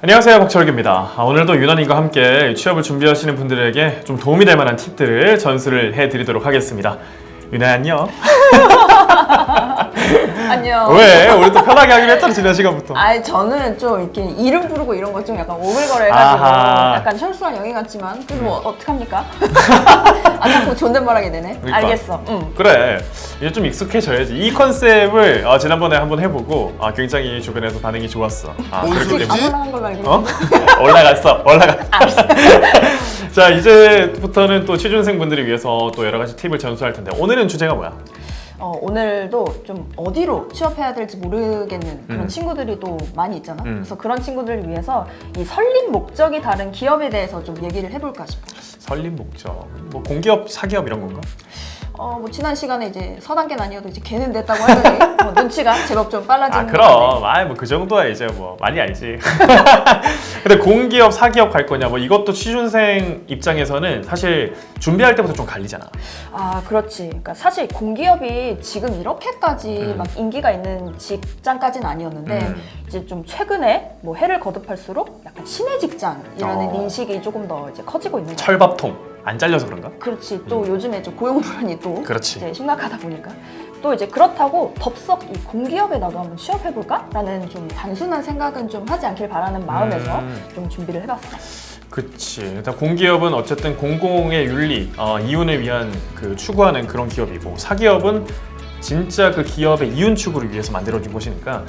안녕하세요, 박철규입니다. 오늘도 유난님과 함께 취업을 준비하시는 분들에게 좀 도움이 될 만한 팁들을 전수를 해드리도록 하겠습니다. 유나 안녕. 안녕. 왜? 우리 또 편하게 하기로 했잖아, 지난 시간부터. 아니 저는 좀 이렇게 이름 부르고 이런 거 좀 약간 오글거려 해가지고 아하. 약간 철수한 영희 같지만 그래도 뭐 어떡합니까? 아 자꾸 존댓말하게 되네. 그러니까. 알겠어. 응. 그래, 이제 좀 익숙해져야지. 이 컨셉을 지난번에 한번 해보고 굉장히 주변에서 반응이 좋았어. 그렇기 때문에 아무나 한 걸로 알고 있는데. 올라갔어. 알았어. 자, 이제부터는 또 취준생 분들을 위해서 또 여러 가지 팁을 전수할 텐데 오늘은 주제가 뭐야? 오늘도 좀 어디로 취업해야 될지 모르겠는 그런 친구들이 또 많이 있잖아. 그래서 그런 친구들을 위해서 이 설립 목적이 다른 기업에 대해서 좀 얘기를 해볼까 싶어. 설립 목적, 뭐 공기업, 사기업 이런 건가? 뭐 지난 시간에 이제 서단계는 아니어도 이제 걔는 됐다고 하더니 눈치가 제법 좀 빨라지는 것 그럼, 뭐 그 정도야 이제 뭐 많이 알지. 근데 공기업, 사기업 갈 거냐, 뭐 이것도 취준생 입장에서는 사실 준비할 때부터 좀 갈리잖아. 그렇지. 그러니까 사실 공기업이 지금 이렇게까지 막 인기가 있는 직장까지는 아니었는데 이제 좀 최근에 뭐 해를 거듭할수록 약간 신의 직장이라는 인식이 조금 더 이제 커지고 있는 거야. 철밥통 안 잘려서 그런가? 그렇지. 또 요즘에 좀 고용 불안이 또 그렇지. 이제 심각하다 보니까 또 이제 그렇다고 덥석 이 공기업에 나도 한번 취업해볼까?라는 좀 단순한 생각은 좀 하지 않길 바라는 마음에서 좀 준비를 해봤어. 그치. 일단 공기업은 어쨌든 공공의 윤리, 이윤을 위한 그 추구하는 그런 기업이고, 사기업은 진짜 그 기업의 이윤 추구를 위해서 만들어진 곳이니까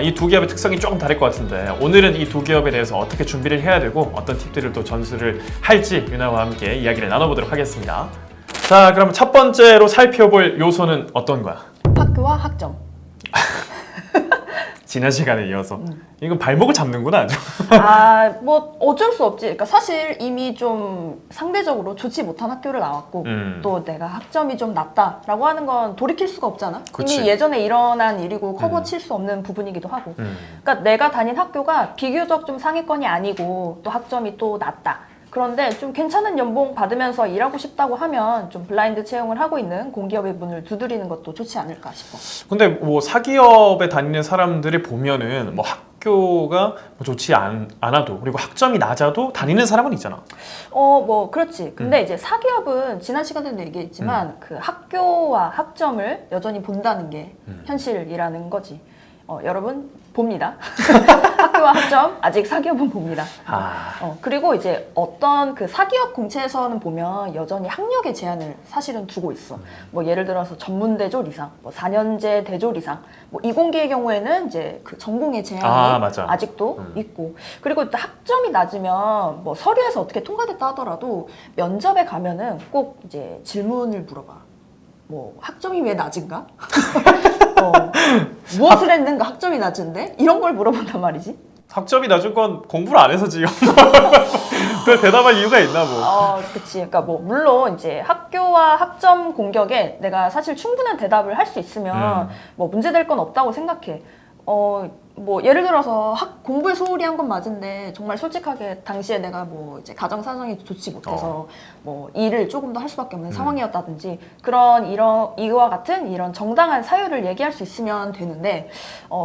이 두 기업의 특성이 조금 다를 것 같은데 오늘은 이 두 기업에 대해서 어떻게 준비를 해야 되고 어떤 팁들을 또 전수를 할지 유나와 함께 이야기를 나눠보도록 하겠습니다. 자, 그럼 첫 번째로 살펴볼 요소는 어떤 거야? 학교와 학점. 지난 시간에 이어서 이건 발목을 잡는구나 아주. 뭐 어쩔 수 없지. 그러니까 사실 이미 좀 상대적으로 좋지 못한 학교를 나왔고 또 내가 학점이 좀 낮다라고 하는 건 돌이킬 수가 없잖아. 그치. 이미 예전에 일어난 일이고 커버 칠 수 없는 부분이기도 하고. 그러니까 내가 다닌 학교가 비교적 좀 상위권이 아니고 또 학점이 또 낮다. 그런데 좀 괜찮은 연봉 받으면서 일하고 싶다고 하면 좀 블라인드 채용을 하고 있는 공기업의 문을 두드리는 것도 좋지 않을까 싶어. 근데 뭐 사기업에 다니는 사람들이 보면은 뭐 학교가 뭐 좋지 않아도 그리고 학점이 낮아도 다니는 사람은 있잖아. 뭐 그렇지. 근데 이제 사기업은 지난 시간에도 얘기했지만 그 학교와 학점을 여전히 본다는 게 현실이라는 거지. 여러분 봅니다. 학교와 학점 아직 사기업은 봅니다. 그리고 이제 어떤 그 사기업 공채에서는 보면 여전히 학력의 제한을 사실은 두고 있어. 뭐 예를 들어서 전문대졸 이상, 뭐 4년제 대졸 이상, 뭐 이공계의 경우에는 이제 그 전공의 제한이 맞아. 아직도 있고. 그리고 또 학점이 낮으면 뭐 서류에서 어떻게 통과됐다 하더라도 면접에 가면은 꼭 이제 질문을 물어봐. 뭐 학점이 왜 낮은가? 무엇을 했는가 학점이 낮은데? 이런 걸 물어본단 말이지. 학점이 낮은 건 공부를 안 해서지. 그걸 대답할 이유가 있나 뭐. 그치. 그러니까 뭐 물론 이제 학교와 학점 공격에 내가 사실 충분한 대답을 할 수 있으면 뭐 문제될 건 없다고 생각해. 뭐 예를 들어서 공부에 소홀히 한 건 맞은데 정말 솔직하게 당시에 내가 뭐 이제 가정 사정이 좋지 못해서 뭐 일을 조금 더 할 수밖에 없는 상황이었다든지 그런 이와 같은 이런 정당한 사유를 얘기할 수 있으면 되는데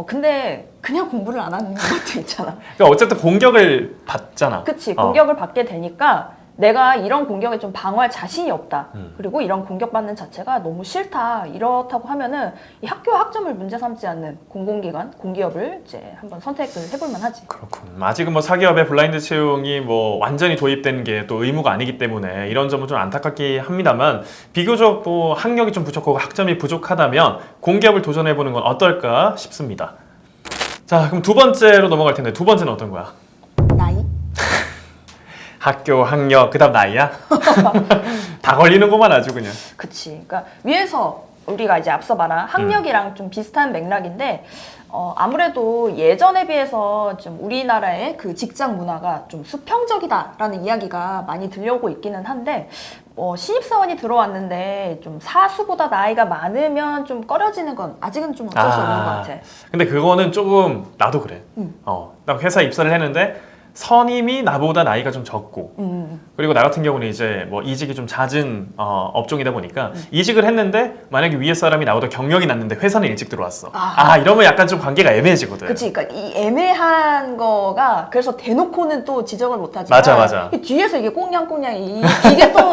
근데 그냥 공부를 안 하는 것도 있잖아. 그러니까 어쨌든 공격을 받잖아. 그치. 공격을 받게 되니까 내가 이런 공격에 좀 방어할 자신이 없다. 그리고 이런 공격받는 자체가 너무 싫다. 이렇다고 하면은 이 학교와 학점을 문제 삼지 않는 공공기관, 공기업을 이제 한번 선택을 해볼 만하지. 그렇군. 아직은 뭐 사기업의 블라인드 채용이 뭐 완전히 도입된 게 또 의무가 아니기 때문에 이런 점은 좀 안타깝긴 합니다만 비교적 뭐 학력이 좀 부족하고 학점이 부족하다면 공기업을 도전해보는 건 어떨까 싶습니다. 자, 그럼 두 번째로 넘어갈 텐데 두 번째는 어떤 거야? 나이? 학교, 학력, 그 다음 나이야? 다 걸리는구만 아주 그냥. 그치. 그러니까 위에서 우리가 이제 앞서 말한 학력이랑 좀 비슷한 맥락인데 아무래도 예전에 비해서 좀 우리나라의 그 직장 문화가 좀 수평적이다라는 이야기가 많이 들려오고 있기는 한데 신입사원이 들어왔는데 좀 사수보다 나이가 많으면 좀 꺼려지는 건 아직은 좀 어쩔 수 없는 것 같아. 근데 그거는 조금 나도 그래. 나 회사 입사를 했는데 선임이 나보다 나이가 좀 적고 음. 그리고 나 같은 경우는 이제 뭐 이직이 좀 잦은 업종이다 보니까 이직을 했는데 만약에 위에 사람이 나보다 경력이 낮는데 회사는 일찍 들어왔어. 이러면 약간 좀 관계가 애매해지거든. 그치, 그러니까 이 애매한 거가 그래서 대놓고는 또 지적을 못하지만 맞아. 이 뒤에서 이게 꽁냥꽁냥 이게 또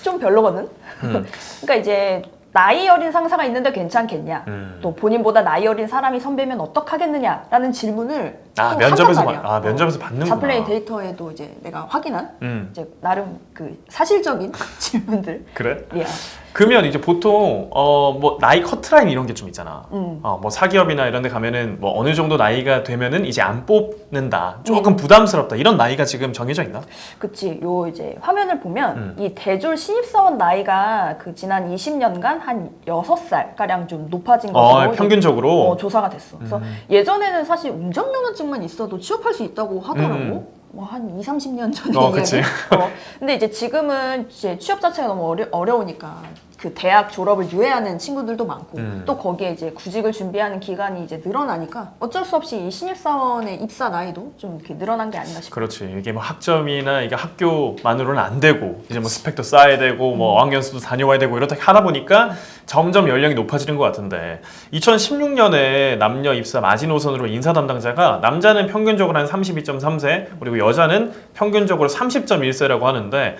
좀 별로거든. 그러니까 이제 나이 어린 상사가 있는데 괜찮겠냐? 또 본인보다 나이 어린 사람이 선배면 어떡하겠느냐라는 질문을 또 면접에서 한단 말이야. 면접에서 받는구나. 자플레이 데이터에도 이제 내가 확인한 음. 나름 그 사실적인 질문들. 그래? 이야. 그러면 이제 보통 뭐 나이 커트라인 이런 게 좀 있잖아. 뭐 사기업이나 이런 데 가면은 뭐 어느 정도 나이가 되면은 이제 안 뽑는다. 조금 부담스럽다. 이런 나이가 지금 정해져 있나? 그치. 요 이제 화면을 보면 이 대졸 신입사원 나이가 그 지난 20년간 한 6살 가량 좀 높아진 것으로 평균적으로 조사가 됐어. 그래서 예전에는 사실 운전면허증만 있어도 취업할 수 있다고 하더라고. 뭐 한 20, 30년 전에 그치. 근데 이제 지금은 이제 취업 자체가 너무 어려우니까 그 대학 졸업을 유예하는 친구들도 많고 또 거기에 이제 구직을 준비하는 기간이 이제 늘어나니까 어쩔 수 없이 이 신입사원의 입사 나이도 좀 이렇게 늘어난 게 아닌가 싶어. 그렇지. 이게 뭐 학점이나 이게 학교만으로는 안 되고 이제 뭐 스펙도 쌓아야 되고 뭐 어학연수도 다녀와야 되고 이렇게 하다 보니까 점점 연령이 높아지는 것 같은데 2016년에 남녀 입사 마지노선으로 인사 담당자가 남자는 평균적으로 한 32.3세 그리고 여자는 평균적으로 30.1세라고 하는데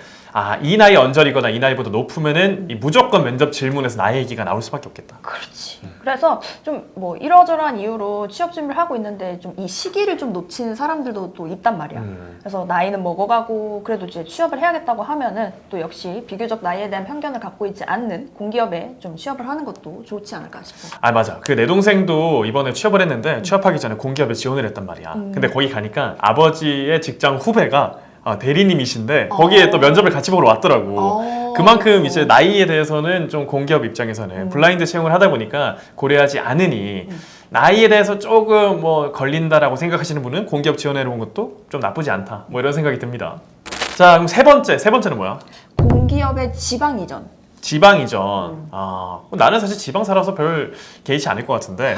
이 나이 언저리거나 이 나이보다 높으면은 이 무조건 면접 질문에서 나이 얘기가 나올 수밖에 없겠다. 그렇지. 그래서 좀 뭐 이러저러한 이유로 취업 준비를 하고 있는데 좀 이 시기를 좀 놓친 사람들도 또 있단 말이야. 그래서 나이는 먹어가고 그래도 이제 취업을 해야겠다고 하면은 또 역시 비교적 나이에 대한 편견을 갖고 있지 않는 공기업에 좀 취업을 하는 것도 좋지 않을까 싶어. 맞아. 그 내 동생도 이번에 취업을 했는데 취업하기 전에 공기업에 지원을 했단 말이야. 근데 거기 가니까 아버지의 직장 후배가 대리님이신데 거기에 또 면접을 같이 보러 왔더라고. 그만큼 이제 나이에 대해서는 좀 공기업 입장에서는 블라인드 채용을 하다 보니까 고려하지 않으니 나이에 대해서 조금 뭐 걸린다라고 생각하시는 분은 공기업 지원해 본 것도 좀 나쁘지 않다. 뭐 이런 생각이 듭니다. 자, 그럼 세 번째는 뭐야? 공기업의 지방 이전. 지방 이전. 나는 사실 지방 살아서 별 개의치 않을 것 같은데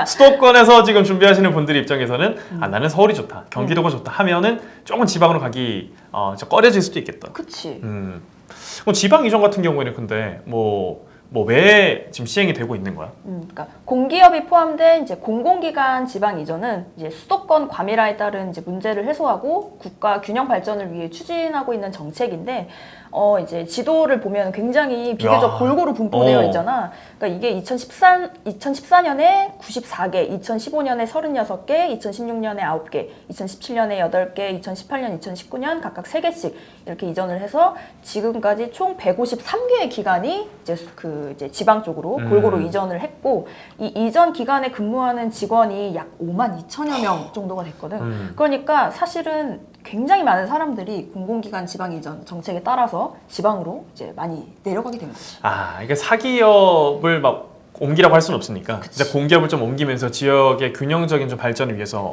수도권에서 지금 준비하시는 분들 입장에서는 나는 서울이 좋다, 경기도가 좋다 하면은 조금 지방으로 가기 좀 꺼려질 수도 있겠다. 그치. 그럼 지방 이전 같은 경우에는 근데 뭐 왜 지금 시행이 되고 있는 거야? 그러니까 공기업이 포함된 이제 공공기관 지방 이전은 이제 수도권 과밀화에 따른 이제 문제를 해소하고 국가 균형 발전을 위해 추진하고 있는 정책인데 이제 지도를 보면 굉장히 비교적 골고루 분포되어 있잖아. 그러니까 이게 2014년에 94개, 2015년에 36개, 2016년에 9개, 2017년에 8개, 2018년, 2019년 각각 3개씩 이렇게 이전을 해서 지금까지 총 153개의 기관이 이제 지방 쪽으로 골고루 이전을 했고 이 이전 기관에 근무하는 직원이 약 5만 2천여 명 정도가 됐거든. 그러니까 사실은 굉장히 많은 사람들이 공공기관 지방 이전 정책에 따라서 지방으로 이제 많이 내려가게 된 거지. 이게 사기업을 막 옮기라고 할 수는 없으니까 이제 공기업을 좀 옮기면서 지역의 균형적인 좀 발전을 위해서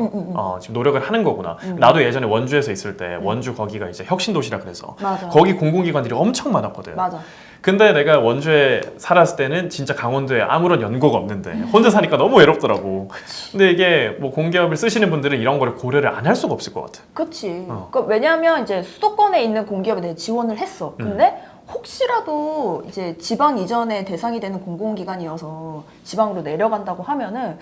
지금 노력을 하는 거구나. 나도 예전에 원주에서 있을 때 원주 거기가 이제 혁신도시라 그래서 맞아. 거기 공공기관들이 엄청 많았거든. 맞아. 근데 내가 원주에 살았을 때는 진짜 강원도에 아무런 연고가 없는데 혼자 사니까 너무 외롭더라고. 근데 이게 뭐 공기업을 쓰시는 분들은 이런 거를 고려를 안 할 수가 없을 것 같아. 그렇지. 그러니까 왜냐하면 이제 수도권에 있는 공기업에 대해 지원을 했어. 근데 혹시라도 이제 지방 이전의 대상이 되는 공공기관이어서 지방으로 내려간다고 하면은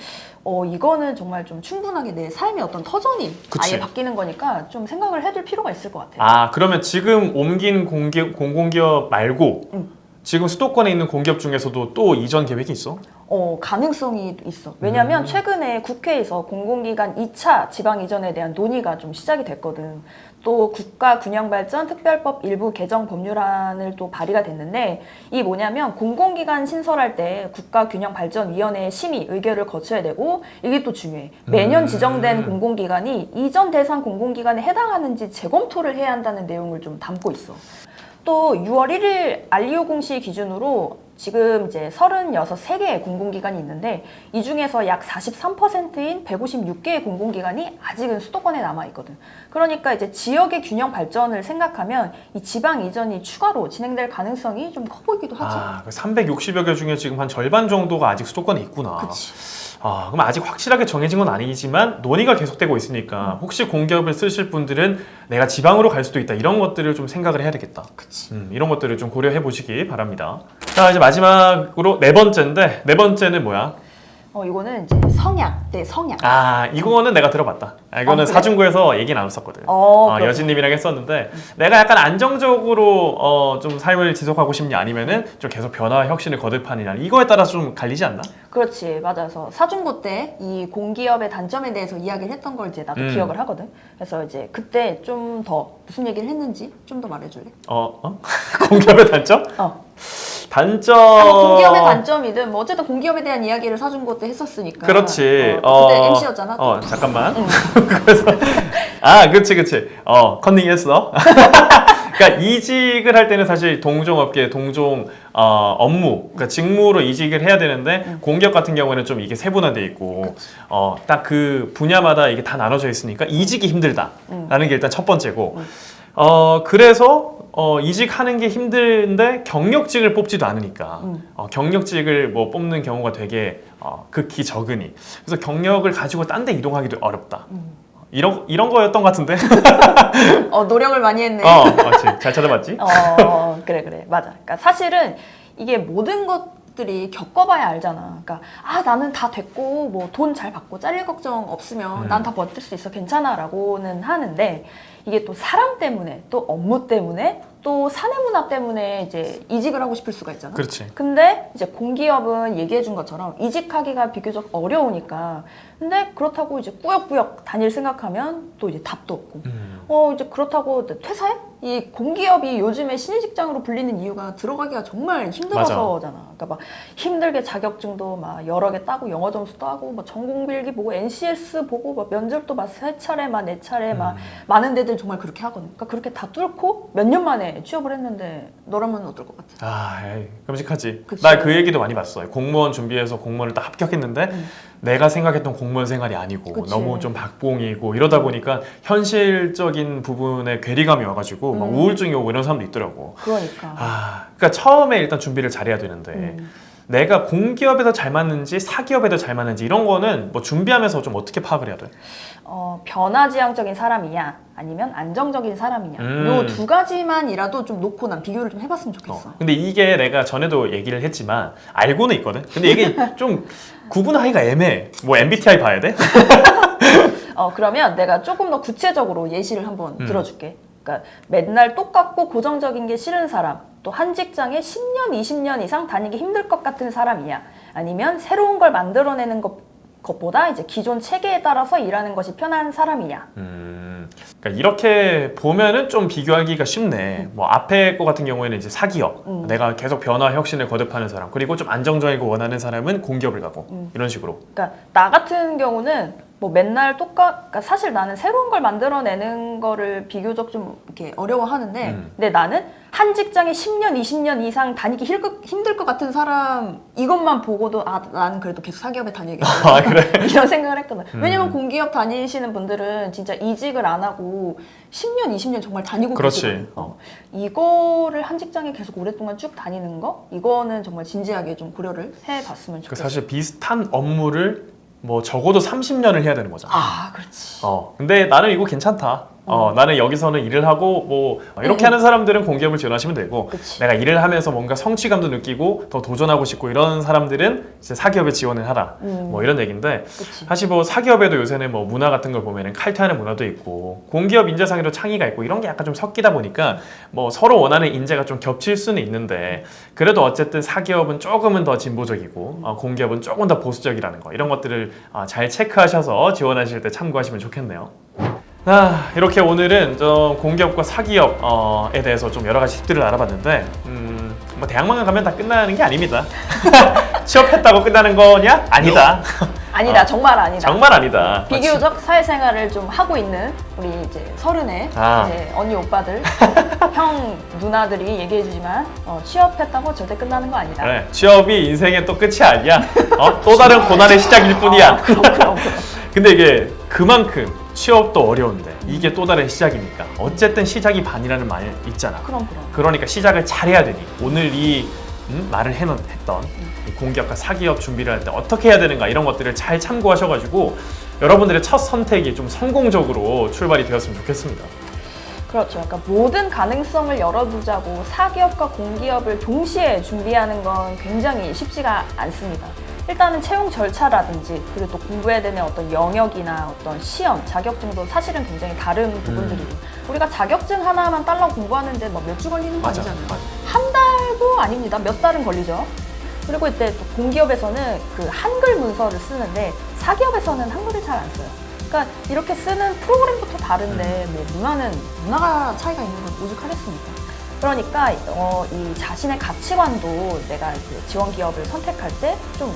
이거는 정말 좀 충분하게 내 삶의 어떤 터전이 그치. 아예 바뀌는 거니까 좀 생각을 해둘 필요가 있을 것 같아요. 그러면 지금 옮긴 공공기업 말고 지금 수도권에 있는 공기업 중에서도 또 이전 계획이 있어? 가능성이 있어. 왜냐하면 최근에 국회에서 공공기관 2차 지방 이전에 대한 논의가 좀 시작이 됐거든. 또 국가균형발전 특별법 일부 개정 법률안을 또 발의가 됐는데 이 뭐냐면 공공기관 신설할 때 국가균형발전위원회의 심의 의결을 거쳐야 되고 이게 또 중요해. 매년 지정된 공공기관이 이전 대상 공공기관에 해당하는지 재검토를 해야 한다는 내용을 좀 담고 있어. 또 6월 1일 알리오 공시 기준으로 지금 이제 3개의 공공기관이 있는데 이 중에서 약 43%인 156개의 공공기관이 아직은 수도권에 남아있거든. 그러니까 이제 지역의 균형 발전을 생각하면 이 지방 이전이 추가로 진행될 가능성이 좀 커 보이기도 하지. 그 360여 개 중에 지금 한 절반 정도가 아직 수도권에 있구나. 그치. 그럼 아직 확실하게 정해진 건 아니지만 논의가 계속되고 있으니까 혹시 공기업을 쓰실 분들은 내가 지방으로 갈 수도 있다 이런 것들을 좀 생각을 해야 되겠다. 그치. 이런 것들을 좀 고려해 보시기 바랍니다. 자, 이제 마지막으로 네 번째인데 네 번째는 뭐야? 이거는 이제 성향. 네, 성향. 이거는 내가 들어봤다. 이거는 그래? 사중구에서 얘기 나눴었거든. 그렇구나. 여진님이랑 했었는데 내가 약간 안정적으로 좀 삶을 지속하고 싶냐 아니면은 좀 계속 변화와 혁신을 거듭하느냐 이거에 따라서 좀 갈리지 않나? 그렇지, 맞아서 사중고 때 이 공기업의 단점에 대해서 이야기를 했던 걸 이제 나도 기억을 하거든. 그래서 이제 그때 좀 더 무슨 얘기를 했는지 좀 더 말해줄래? 공기업의 단점? 단점. 공기업의 단점이든 뭐 어쨌든 공기업에 대한 이야기를 사중고 때 했었으니까. 그렇지. 그때 MC였잖아. 잠깐만. 그래서 그치. 컨닝했어. 그러니까 이직을 할 때는 사실 동종업계, 업무, 그러니까 직무로 이직을 해야 되는데 공기업 같은 경우에는 좀 이게 세분화돼 있고 딱 그 분야마다 이게 다 나눠져 있으니까 이직이 힘들다라는 게 일단 첫 번째고 그래서 이직하는 게 힘든데 경력직을 뽑지도 않으니까 경력직을 뭐 뽑는 경우가 되게 극히 적으니 그래서 경력을 가지고 딴 데 이동하기도 어렵다. 이런 거였던 것 같은데. 노력을 많이 했네. 맞지. 잘 찾아봤지? 그래. 맞아. 그러니까 사실은 이게 모든 것들이 겪어봐야 알잖아. 그러니까 나는 다 됐고 뭐 돈 잘 받고 잘릴 걱정 없으면 난 다 버틸 수 있어 괜찮아라고는 하는데 이게 또 사람 때문에 또 업무 때문에 또 사내 문화 때문에 이제 이직을 하고 싶을 수가 있잖아. 그렇지. 근데 이제 공기업은 얘기해 준 것처럼 이직하기가 비교적 어려우니까 근데 그렇다고 이제 꾸역꾸역 다닐 생각하면 또 이제 답도 없고 이제 그렇다고 퇴사해? 이 공기업이 요즘에 신입 직장으로 불리는 이유가 들어가기가 정말 힘들어서잖아. 그러니까 막 힘들게 자격증도 막 여러 개 따고 영어 점수 따고 뭐 전공 필기 보고 NCS 보고 막 면접도 막 3차례 막 4차례 막 많은 데들 정말 그렇게 하거든. 그러니까 그렇게 다 뚫고 몇 년 만에 취업을 했는데 너라면 어떨 것 같아? 끔찍하지. 그치. 나 그 얘기도 많이 봤어요. 공무원 준비해서 공무원을 딱 합격했는데 내가 생각했던 공무원 생활이 아니고 그치. 너무 좀 박봉이고 이러다 보니까 현실적인 부분에 괴리감이 와가지고 막 우울증이 오고 이런 사람도 있더라고. 그러니까. 그러니까 처음에 일단 준비를 잘해야 되는데 내가 공기업에서 잘 맞는지 사기업에서 잘 맞는지 이런 거는 뭐 준비하면서 좀 어떻게 파악을 해야 돼? 변화지향적인 사람이냐 아니면 안정적인 사람이냐 요 두 가지만이라도 좀 놓고 난 비교를 좀 해봤으면 좋겠어. 근데 이게 내가 전에도 얘기를 했지만 알고는 있거든. 근데 이게 좀 구분하기가 애매해. 뭐 MBTI 봐야 돼? 그러면 내가 조금 더 구체적으로 예시를 한번 들어줄게. 그러니까 맨날 똑같고 고정적인 게 싫은 사람, 또 한 직장에 10년, 20년 이상 다니기 힘들 것 같은 사람이야. 아니면 새로운 걸 만들어내는 것보다 이제 기존 체계에 따라서 일하는 것이 편한 사람이냐. 그러니까 이렇게 보면은 좀 비교하기가 쉽네. 뭐 앞에 거 같은 경우에는 이제 사기업, 내가 계속 변화 혁신을 거듭하는 사람, 그리고 좀 안정적이고 원하는 사람은 공기업을 가고 이런 식으로. 그러니까 나 같은 경우는 뭐 맨날 그러니까 사실 나는 새로운 걸 만들어내는 거를 비교적 좀 이렇게 어려워하는데 근데 나는 한 직장에 10년, 20년 이상 다니기 힘들 것 같은 사람 이것만 보고도 나는 그래도 계속 사기업에 다녀야겠다. 그래? 이런 생각을 했거든. 왜냐면 공기업 다니시는 분들은 진짜 이직을 안 하고 10년, 20년 정말 다니고 그렇지. 계시거든. 이거를 한 직장에 계속 오랫동안 쭉 다니는 거 이거는 정말 진지하게 좀 고려를 해봤으면 좋겠어. 사실 비슷한 업무를 뭐 적어도 30년을 해야 되는 거잖아. 그렇지. 근데 나는 이거 괜찮다. 나는 여기서는 일을 하고 뭐 이렇게 하는 사람들은 공기업을 지원하시면 되고 그치. 내가 일을 하면서 뭔가 성취감도 느끼고 더 도전하고 싶고 이런 사람들은 이제 사기업에 지원을 하라. 뭐 이런 얘기인데 그치. 사실 뭐 사기업에도 요새는 뭐 문화 같은 걸 보면은 칼퇴하는 문화도 있고 공기업 인재상에도 창의가 있고 이런 게 약간 좀 섞이다 보니까 뭐 서로 원하는 인재가 좀 겹칠 수는 있는데 그래도 어쨌든 사기업은 조금은 더 진보적이고 공기업은 조금 더 보수적이라는 거 이런 것들을 잘 체크하셔서 지원하실 때 참고하시면 좋겠네요. 이렇게 오늘은 좀 공기업과 사기업에 대해서 좀 여러 가지 팁들을 알아봤는데 뭐 대학만 가면 다 끝나는 게 아닙니다. 취업했다고 끝나는 거냐? 아니다. 아니다. 정말 아니다. 정말 아니다. 비교적 사회생활을 좀 하고 있는 우리 이제 서른의 이제 언니 오빠들, 형 누나들이 얘기해주지만 취업했다고 절대 끝나는 거 아니다. 그래, 취업이 인생의 또 끝이 아니야. 또 다른 고난의 시작일 뿐이야. 그럼. 근데 이게 그만큼 취업도 어려운데 이게 또 다른 시작이니까 어쨌든 시작이 반이라는 말 있잖아. 그럼. 그러니까 시작을 잘해야 되니 오늘 이 말을 했던 이 공기업과 사기업 준비를 할 때 어떻게 해야 되는가 이런 것들을 잘 참고하셔가지고 여러분들의 첫 선택이 좀 성공적으로 출발이 되었으면 좋겠습니다. 그렇죠. 그러니까 모든 가능성을 열어두자고 사기업과 공기업을 동시에 준비하는 건 굉장히 쉽지가 않습니다. 일단은 채용 절차라든지 그리고 또 공부해야 되는 어떤 영역이나 어떤 시험, 자격증도 사실은 굉장히 다른 부분들이고 우리가 자격증 하나만 딸라 공부하는데 뭐 몇 주 걸리는 거 맞아, 아니잖아요. 맞아. 한 달도 아닙니다. 몇 달은 걸리죠. 그리고 이때 또 공기업에서는 그 한글 문서를 쓰는데 사기업에서는 한글을 잘 안 써요. 그러니까 이렇게 쓰는 프로그램부터 다른데 뭐 문화가 차이가 있는 건 오죽하겠습니까? 그러니까 이 자신의 가치관도 내가 그 지원 기업을 선택할 때 좀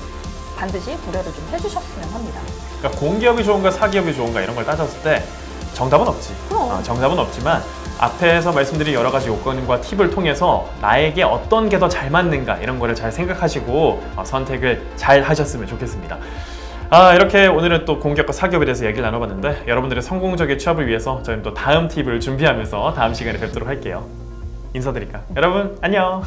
반드시 고려를 좀 해주셨으면 합니다. 그러니까 공기업이 좋은가 사기업이 좋은가 이런 걸 따졌을 때 정답은 없지. 그럼. 정답은 없지만 앞에서 말씀드린 여러 가지 요건과 팁을 통해서 나에게 어떤 게 더 잘 맞는가 이런 거를 잘 생각하시고 선택을 잘 하셨으면 좋겠습니다. 이렇게 오늘은 또 공기업과 사기업에 대해서 얘기를 나눠봤는데 여러분들의 성공적인 취업을 위해서 저희는 또 다음 팁을 준비하면서 다음 시간에 뵙도록 할게요. 인사드릴까? 여러분 안녕!